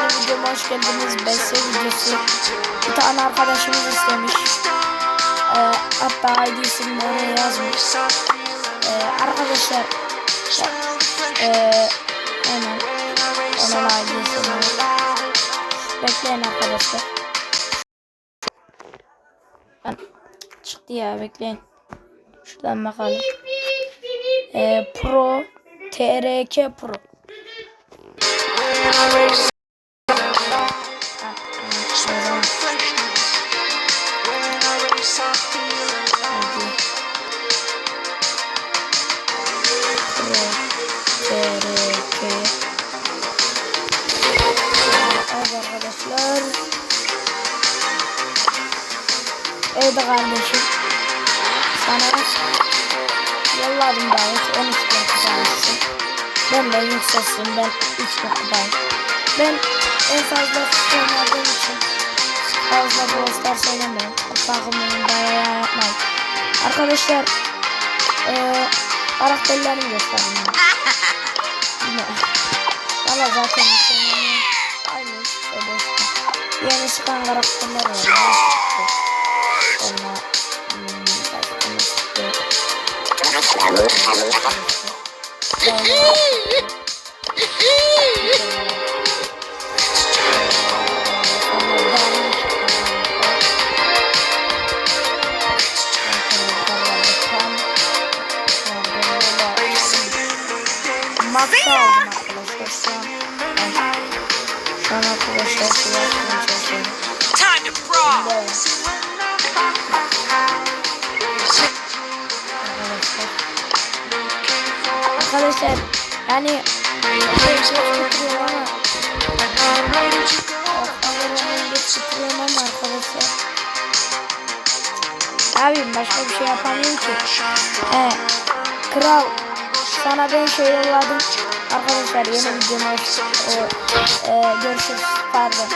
Videoma hoş geldiniz. Beste videosu. Bir tane arkadaşımız istemiş. Hatta ID'sini de oraya yazmış. Arkadaşlar hemen onun ID'sini bekleyin arkadaşlar. Çıktı ya, bekleyin. Şuradan bakalım. Pro TRK Pro. Evet arkadaşlar. Evet kardeşim. Sana yolladım davet. 13 dakikaymışsın. Ben de yükselsin. Ben 3 dakikayım. Ben en fazla futbol oynadığım için fazla dostlar söylemiyorum. Takımın bayağı yapmayın. Arkadaşlar karakterlerimi gösterdim. Yine. Valla zaten aynı işte dostum. Yeni çıkan karakterler var. Sonra Max'ı aldım arkadaşlar. Şu an arkadaşlar sıvışmaya çalışıyorum. Arkadaşlar yani geçiriyorum ama arkadaşlar abi başka bir şey yapamıyorum ki. Kral sana ben şey yolladım arkadaşlar, yeni videomuz görüşürüz, pardon.